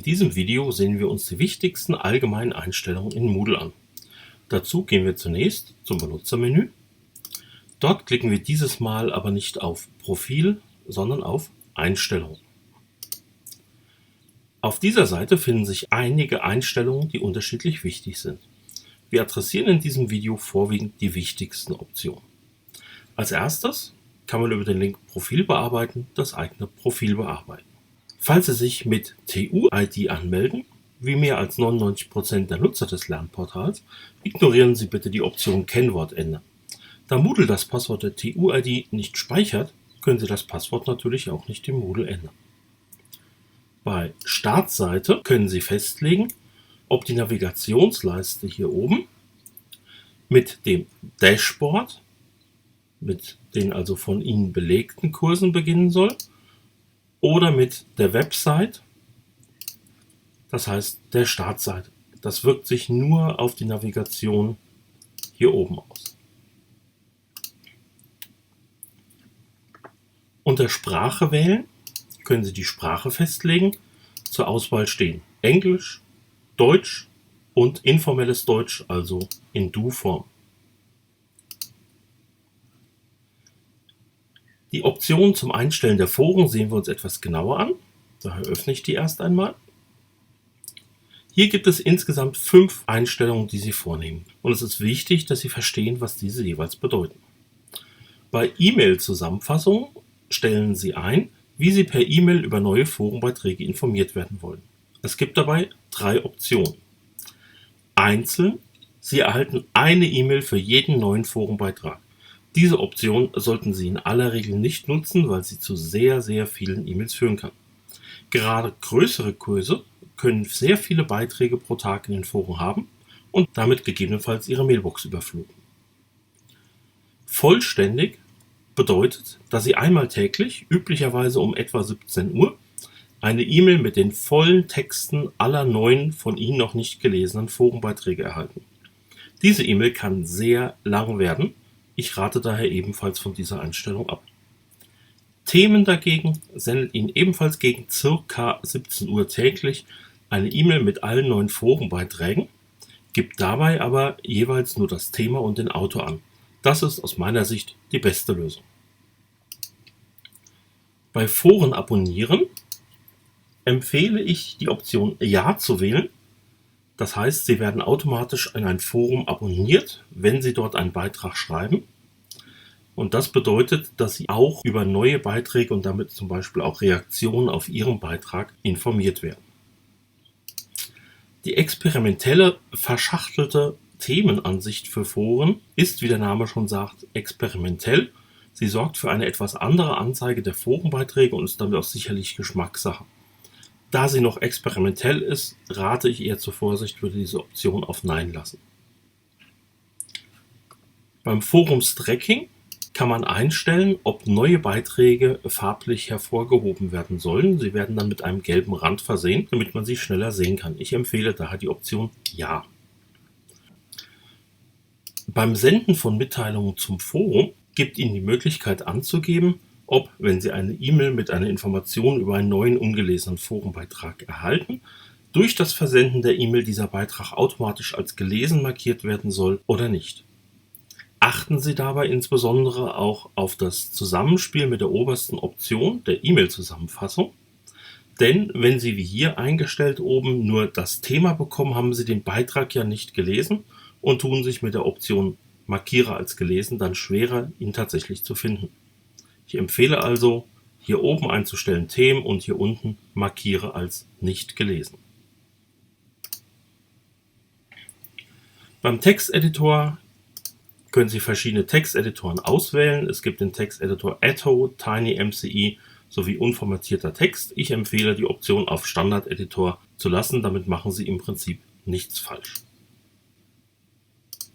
diesem Video sehen wir uns die wichtigsten allgemeinen Einstellungen in Moodle an. Dazu gehen wir zunächst zum Benutzermenü. Dort klicken wir dieses Mal aber nicht auf Profil, sondern auf Einstellungen. Auf dieser Seite finden sich einige Einstellungen, die unterschiedlich wichtig sind. Wir adressieren in diesem Video vorwiegend die wichtigsten Optionen. Als erstes kann man über den Link Profil bearbeiten das eigene Profil bearbeiten. Falls Sie sich mit TU-ID anmelden, wie mehr als 99% der Nutzer des Lernportals, ignorieren Sie bitte die Option Kennwort ändern. Da Moodle das Passwort der TU-ID nicht speichert, können Sie das Passwort natürlich auch nicht im Moodle ändern. Bei Startseite können Sie festlegen, ob die Navigationsleiste hier oben mit dem Dashboard, mit den also von Ihnen belegten Kursen beginnen soll, oder mit der Website, das heißt der Startseite. Das wirkt sich nur auf die Navigation hier oben aus. Unter Sprache wählen können Sie die Sprache festlegen. Zur Auswahl stehen Englisch, Deutsch und informelles Deutsch, also in Du-Form. Die Option zum Einstellen der Foren sehen wir uns etwas genauer an. Daher öffne ich die erst einmal. Hier gibt es insgesamt 5 Einstellungen, die Sie vornehmen. Und es ist wichtig, dass Sie verstehen, was diese jeweils bedeuten. Bei E-Mail-Zusammenfassungen stellen Sie ein, wie Sie per E-Mail über neue Forenbeiträge informiert werden wollen. Es gibt dabei 3 Optionen. Einzeln, Sie erhalten eine E-Mail für jeden neuen Forenbeitrag. Diese Option sollten Sie in aller Regel nicht nutzen, weil sie zu sehr vielen E-Mails führen kann. Gerade größere Kurse können sehr viele Beiträge pro Tag in den Foren haben und damit gegebenenfalls Ihre Mailbox überfluten. Vollständig bedeutet, dass Sie einmal täglich, üblicherweise um etwa 17 Uhr, eine E-Mail mit den vollen Texten aller neuen von Ihnen noch nicht gelesenen Forenbeiträge erhalten. Diese E-Mail kann sehr lang werden. Ich rate daher ebenfalls von dieser Einstellung ab. Themen dagegen sendet Ihnen ebenfalls gegen ca. 17 Uhr täglich eine E-Mail mit allen neuen Forenbeiträgen, gibt dabei aber jeweils nur das Thema und den Autor an. Das ist aus meiner Sicht die beste Lösung. Bei Foren abonnieren empfehle ich die Option Ja zu wählen. Das heißt, Sie werden automatisch in ein Forum abonniert, wenn Sie dort einen Beitrag schreiben. Und das bedeutet, dass Sie auch über neue Beiträge und damit zum Beispiel auch Reaktionen auf Ihren Beitrag informiert werden. Die experimentelle, verschachtelte Themenansicht für Foren ist, wie der Name schon sagt, experimentell. Sie sorgt für eine etwas andere Anzeige der Forenbeiträge und ist damit auch sicherlich Geschmackssache. Da sie noch experimentell ist, rate ich eher zur Vorsicht, würde diese Option auf Nein lassen. Beim Forumstracking kann man einstellen, ob neue Beiträge farblich hervorgehoben werden sollen. Sie werden dann mit einem gelben Rand versehen, damit man sie schneller sehen kann. Ich empfehle daher die Option Ja. Beim Senden von Mitteilungen zum Forum gibt Ihnen die Möglichkeit anzugeben, ob, wenn Sie eine E-Mail mit einer Information über einen neuen ungelesenen Forenbeitrag erhalten, durch das Versenden der E-Mail dieser Beitrag automatisch als gelesen markiert werden soll oder nicht. Achten Sie dabei insbesondere auch auf das Zusammenspiel mit der obersten Option der E-Mail-Zusammenfassung, denn wenn Sie wie hier eingestellt oben nur das Thema bekommen, haben Sie den Beitrag ja nicht gelesen und tun sich mit der Option Markiere als gelesen dann schwerer, ihn tatsächlich zu finden. Ich empfehle also, hier oben einzustellen Themen und hier unten Markiere als nicht gelesen. Beim Texteditor können Sie verschiedene Texteditoren auswählen. Es gibt den Texteditor Atto, TinyMCE sowie unformatierter Text. Ich empfehle die Option auf Standard-Editor zu lassen, damit machen Sie im Prinzip nichts falsch.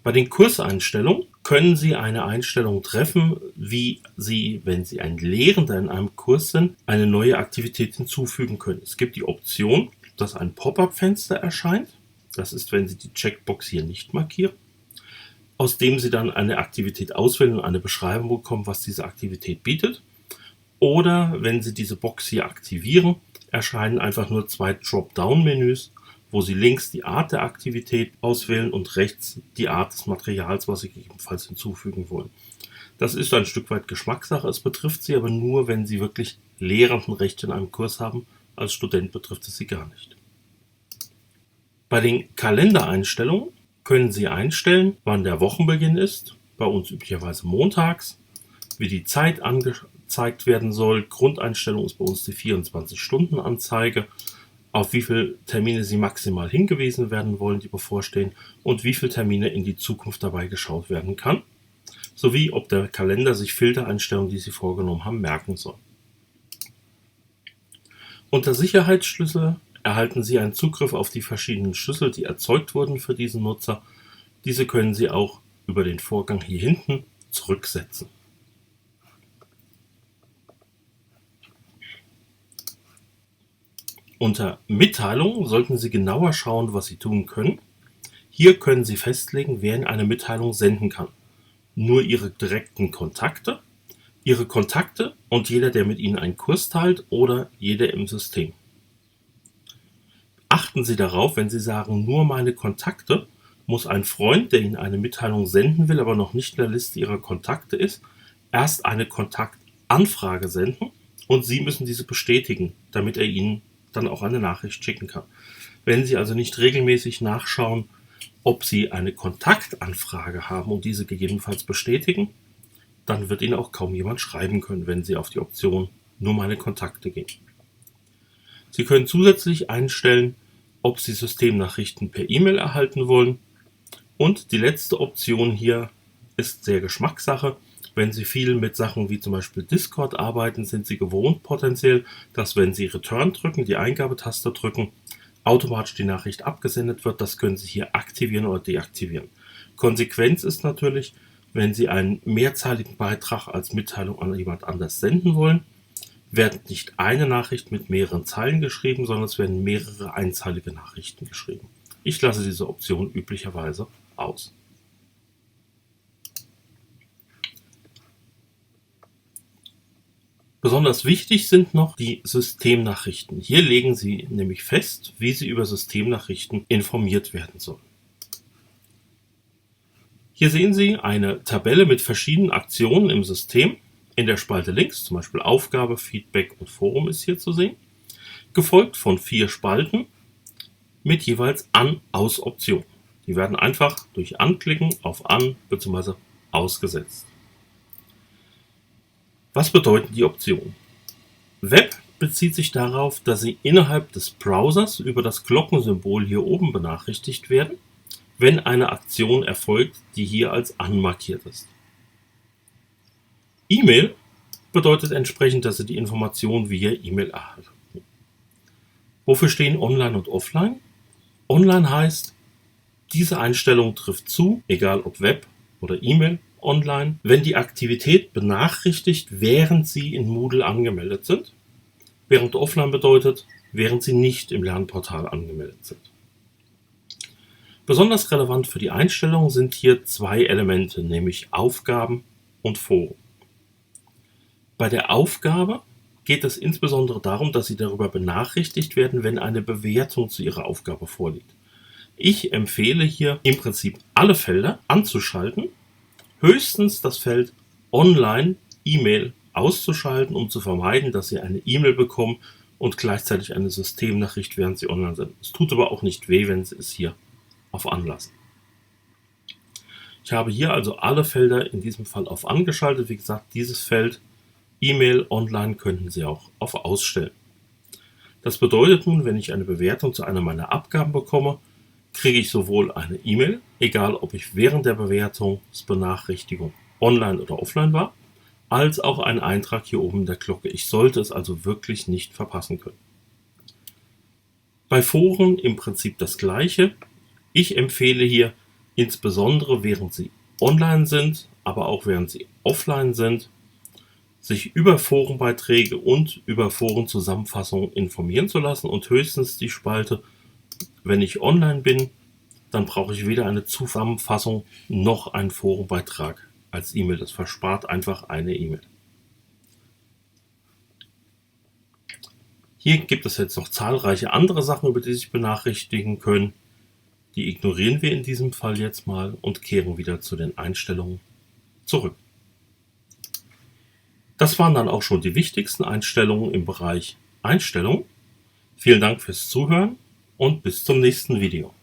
Bei den Kurseinstellungen können Sie eine Einstellung treffen, wie Sie, wenn Sie ein Lehrender in einem Kurs sind, eine neue Aktivität hinzufügen können. Es gibt die Option, dass ein Pop-up-Fenster erscheint. Das ist, wenn Sie die Checkbox hier nicht markieren, aus dem Sie dann eine Aktivität auswählen und eine Beschreibung bekommen, was diese Aktivität bietet. Oder wenn Sie diese Box hier aktivieren, erscheinen einfach nur zwei Dropdown-Menüs, wo Sie links die Art der Aktivität auswählen und rechts die Art des Materials, was Sie gegebenenfalls hinzufügen wollen. Das ist ein Stück weit Geschmackssache, es betrifft Sie aber nur, wenn Sie wirklich Lehrendenrecht in einem Kurs haben. Als Student betrifft es Sie gar nicht. Bei den Kalendereinstellungen können Sie einstellen, wann der Wochenbeginn ist, bei uns üblicherweise montags, wie die Zeit angezeigt werden soll. Grundeinstellung ist bei uns die 24-Stunden-Anzeige, auf wie viele Termine Sie maximal hingewiesen werden wollen, die bevorstehen, und wie viele Termine in die Zukunft dabei geschaut werden kann, sowie ob der Kalender sich Filtereinstellungen, die Sie vorgenommen haben, merken soll. Unter Sicherheitsschlüssel erhalten Sie einen Zugriff auf die verschiedenen Schlüssel, die erzeugt wurden für diesen Nutzer. Diese können Sie auch über den Vorgang hier hinten zurücksetzen. Unter Mitteilungen sollten Sie genauer schauen, was Sie tun können. Hier können Sie festlegen, wer Ihnen eine Mitteilung senden kann. Nur Ihre direkten Kontakte, Ihre Kontakte und jeder, der mit Ihnen einen Kurs teilt oder jeder im System. Achten Sie darauf, wenn Sie sagen, nur meine Kontakte, muss ein Freund, der Ihnen eine Mitteilung senden will, aber noch nicht in der Liste Ihrer Kontakte ist, erst eine Kontaktanfrage senden und Sie müssen diese bestätigen, damit er Ihnen dann auch eine Nachricht schicken kann. Wenn Sie also nicht regelmäßig nachschauen, ob Sie eine Kontaktanfrage haben und diese gegebenenfalls bestätigen, dann wird Ihnen auch kaum jemand schreiben können, wenn Sie auf die Option nur meine Kontakte gehen. Sie können zusätzlich einstellen, ob Sie Systemnachrichten per E-Mail erhalten wollen. Und die letzte Option hier ist sehr Geschmackssache. Wenn Sie viel mit Sachen wie zum Beispiel Discord arbeiten, sind Sie gewohnt potenziell, dass wenn Sie Return drücken, die Eingabetaste drücken, automatisch die Nachricht abgesendet wird. Das können Sie hier aktivieren oder deaktivieren. Konsequenz ist natürlich, wenn Sie einen mehrzeiligen Beitrag als Mitteilung an jemand anders senden wollen, wird nicht eine Nachricht mit mehreren Zeilen geschrieben, sondern es werden mehrere einzeilige Nachrichten geschrieben. Ich lasse diese Option üblicherweise aus. Besonders wichtig sind noch die Systemnachrichten. Hier legen Sie nämlich fest, wie Sie über Systemnachrichten informiert werden sollen. Hier sehen Sie eine Tabelle mit verschiedenen Aktionen im System. In der Spalte links, zum Beispiel Aufgabe, Feedback und Forum ist hier zu sehen, gefolgt von 4 Spalten mit jeweils An-Aus-Optionen. Die werden einfach durch Anklicken auf An- bzw. ausgesetzt. Was bedeuten die Optionen? Web bezieht sich darauf, dass Sie innerhalb des Browsers über das Glockensymbol hier oben benachrichtigt werden, wenn eine Aktion erfolgt, die hier als An markiert ist. E-Mail bedeutet entsprechend, dass Sie die Information via E-Mail erhalten. Wofür stehen Online und Offline? Online heißt, diese Einstellung trifft zu, egal ob Web oder E-Mail, online, wenn die Aktivität benachrichtigt, während Sie in Moodle angemeldet sind, während Offline bedeutet, während Sie nicht im Lernportal angemeldet sind. Besonders relevant für die Einstellung sind hier 2 Elemente, nämlich Aufgaben und Foren. Bei der Aufgabe geht es insbesondere darum, dass Sie darüber benachrichtigt werden, wenn eine Bewertung zu Ihrer Aufgabe vorliegt. Ich empfehle hier im Prinzip alle Felder anzuschalten, höchstens das Feld Online E-Mail auszuschalten, um zu vermeiden, dass Sie eine E-Mail bekommen und gleichzeitig eine Systemnachricht, während Sie online sind. Es tut aber auch nicht weh, wenn Sie es hier auf Anlassen. Ich habe hier also alle Felder in diesem Fall auf angeschaltet. Wie gesagt, dieses Feld E-Mail online könnten Sie auch auf Ausstellen. Das bedeutet nun, wenn ich eine Bewertung zu einer meiner Abgaben bekomme, kriege ich sowohl eine E-Mail, egal ob ich während der Bewertungsbenachrichtigung online oder offline war, als auch einen Eintrag hier oben in der Glocke. Ich sollte es also wirklich nicht verpassen können. Bei Foren im Prinzip das Gleiche. Ich empfehle hier insbesondere während Sie online sind, aber auch während Sie offline sind, sich über Forenbeiträge und über Forenzusammenfassungen informieren zu lassen und höchstens die Spalte, wenn ich online bin, dann brauche ich weder eine Zusammenfassung noch einen Forenbeitrag als E-Mail. Das verspart einfach eine E-Mail. Hier gibt es jetzt noch zahlreiche andere Sachen, über die Sie sich benachrichtigen können. Die ignorieren wir in diesem Fall jetzt mal und kehren wieder zu den Einstellungen zurück. Das waren dann auch schon die wichtigsten Einstellungen im Bereich Einstellungen. Vielen Dank fürs Zuhören und bis zum nächsten Video.